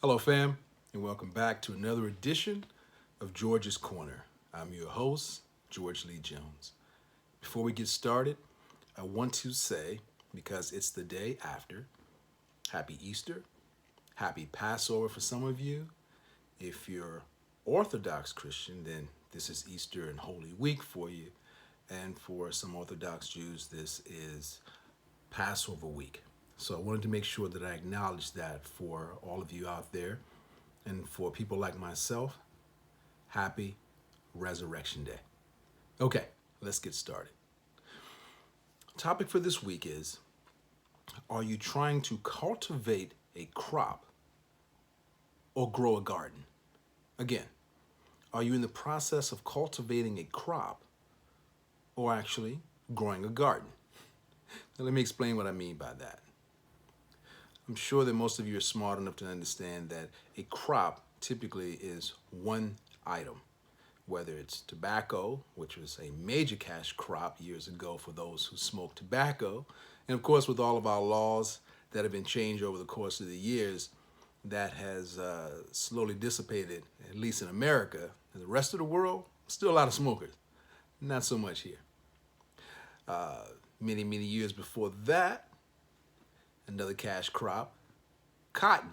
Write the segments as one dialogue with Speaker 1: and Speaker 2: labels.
Speaker 1: Hello, fam, and welcome back to another edition of George's Corner. I'm your host, George Lee Jones. Before we get started, I want to say, because it's the day after, Happy Easter, Happy Passover for some of you. If you're Orthodox Christian, then this is Easter and Holy Week for you. And for some Orthodox Jews, this is Passover week. So I wanted to make sure that I acknowledge that for all of you out there. And for people like myself, happy Resurrection Day. Okay, let's get started. Topic for this week is, are you trying to cultivate a crop or grow a garden? Again, are you in the process of cultivating a crop or actually growing a garden? Now, let me explain what I mean by that. I'm sure that most of you are smart enough to understand that a crop typically is one item, whether it's tobacco, which was a major cash crop years ago for those who smoke tobacco. And of course, with all of our laws that have been changed over the course of the years, that has slowly dissipated, at least in America. In the rest of the world, still a lot of smokers. Not so much here. Many years before that, another cash crop, cotton.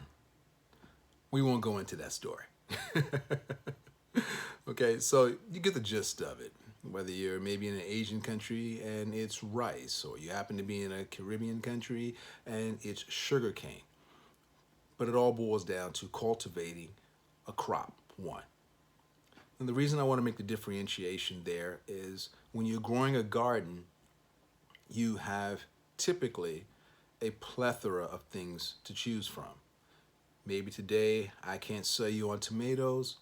Speaker 1: We won't go into that story. Okay, so you get the gist of it. Whether you're maybe in an Asian country and it's rice, or you happen to be in a Caribbean country and it's sugar cane. But it all boils down to cultivating a crop, one. And the reason I want to make the differentiation there is when you're growing a garden, you have typically a plethora of things to choose from. Maybe today I can't sell you on tomatoes,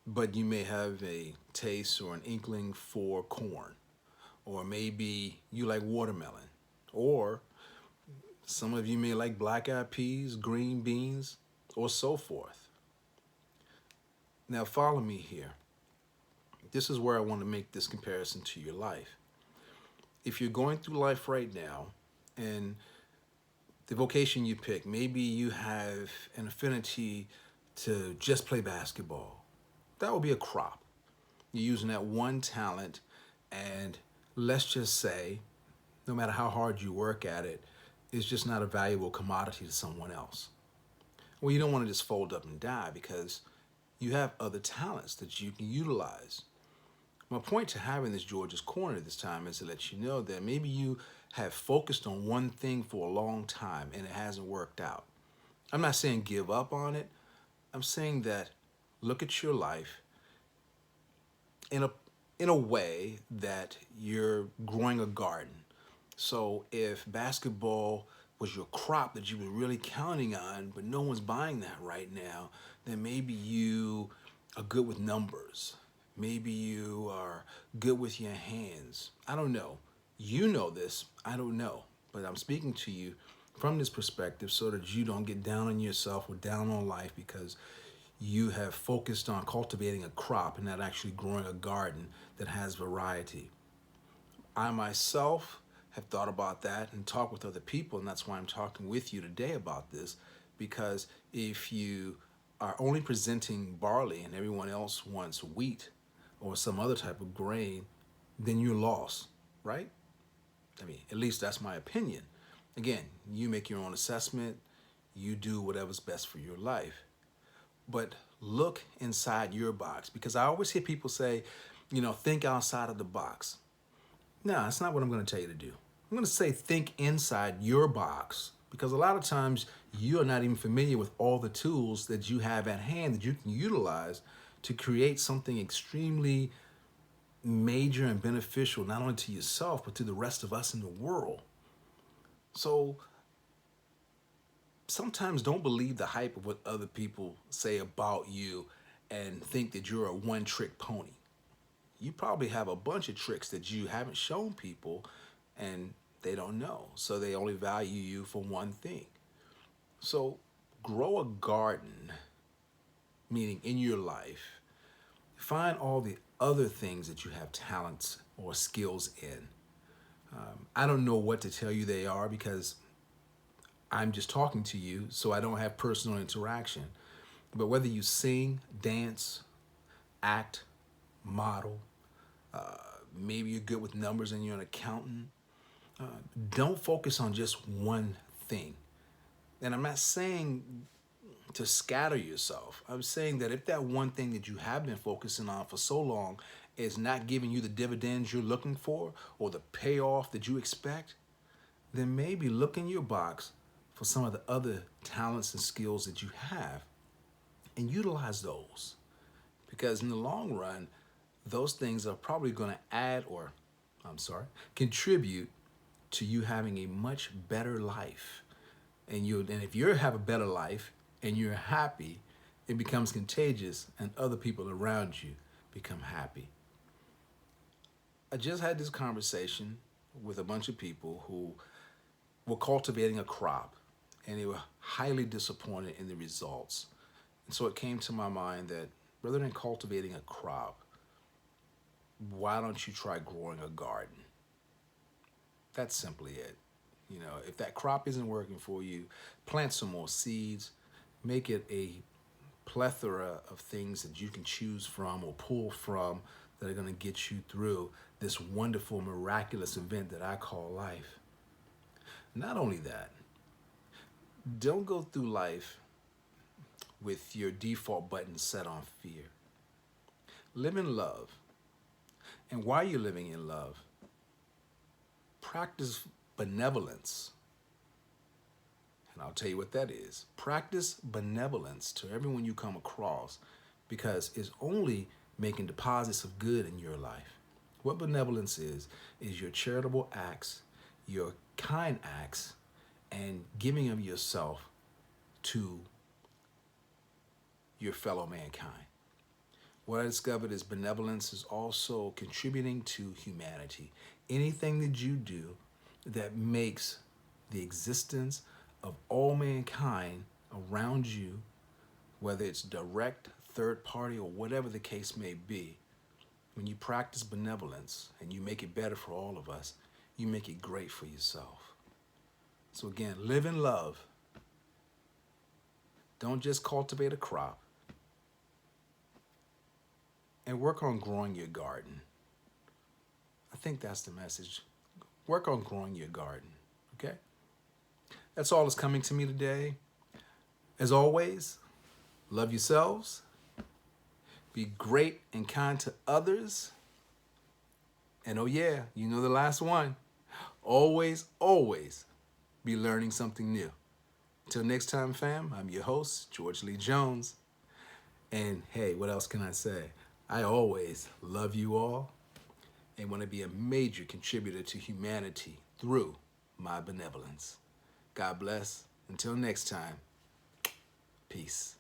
Speaker 1: but you may have a taste or an inkling for corn. Or maybe you like watermelon. Or some of you may like black-eyed peas, green beans, or so forth. Now follow me here. This is where I want to make this comparison to your life. If you're going through life right now and the vocation you pick, maybe you have an affinity to just play basketball. That would be a crop. You're using that one talent, and let's just say, no matter how hard you work at it, it's just not a valuable commodity to someone else. Well, you don't want to just fold up and die because you have other talents that you can utilize. My point to having this George's Corner this time is to let you know that maybe you have focused on one thing for a long time and it hasn't worked out. I'm not saying give up on it. I'm saying that look at your life in a way that you're growing a garden. So if basketball was your crop that you were really counting on, but no one's buying that right now, then maybe you are good with numbers. Maybe you are good with your hands. I don't know. You know this. I don't know. But I'm speaking to you from this perspective so that you don't get down on yourself or down on life because you have focused on cultivating a crop and not actually growing a garden that has variety. I myself have thought about that and talked with other people, and that's why I'm talking with you today about this, because if you are only presenting barley and everyone else wants wheat or some other type of grain, then you're lost, right? I mean, at least that's my opinion. Again, you make your own assessment, you do whatever's best for your life. But look inside your box, because I always hear people say, think outside of the box. No, that's not what I'm going to tell you to do. I'm going to say think inside your box, because a lot of times you are not even familiar with all the tools that you have at hand that you can utilize to create something extremely major and beneficial, not only to yourself, but to the rest of us in the world. So sometimes don't believe the hype of what other people say about you and think that you're a one-trick pony. You probably have a bunch of tricks that you haven't shown people and they don't know. So they only value you for one thing. So grow a garden, meaning in your life. Find all the other things that you have talents or skills in. I don't know what to tell you they are because I'm just talking to you, so I don't have personal interaction. But whether you sing, dance, act, model, maybe you're good with numbers and you're an accountant, don't focus on just one thing. And I'm not saying to scatter yourself. I'm saying that if that one thing that you have been focusing on for so long is not giving you the dividends you're looking for or the payoff that you expect, then maybe look in your box for some of the other talents and skills that you have and utilize those. Because in the long run, those things are probably going to add or, I'm sorry, contribute to you having a much better life. And if you have a better life and you're happy, it becomes contagious and other people around you become happy. I just had this conversation with a bunch of people who were cultivating a crop and they were highly disappointed in the results. And so it came to my mind that rather than cultivating a crop, why don't you try growing a garden? That's simply it. You know, if that crop isn't working for you, plant some more seeds, make it a plethora of things that you can choose from or pull from that are going to get you through this wonderful, miraculous event that I call life. Not only that, don't go through life with your default button set on fear. Live in love. And while you're living in love, practice benevolence. And I'll tell you what that is. Practice benevolence to everyone you come across because it's only making deposits of good in your life. What benevolence is your charitable acts, your kind acts, and giving of yourself to your fellow mankind. What I discovered is benevolence is also contributing to humanity. Anything that you do that makes the existence of all mankind around you, whether it's direct, third party, or whatever the case may be, when you practice benevolence and you make it better for all of us, you make it great for yourself. So again, live in love. Don't just cultivate a crop. And work on growing your garden. I think that's the message. Work on growing your garden, okay? That's all that's coming to me today. As always, love yourselves. Be great and kind to others. And oh yeah, you know the last one. Always, always be learning something new. Until next time, fam, I'm your host, George Lee Jones. And hey, what else can I say? I always love you all and want to be a major contributor to humanity through my benevolence. God bless. Until next time, peace.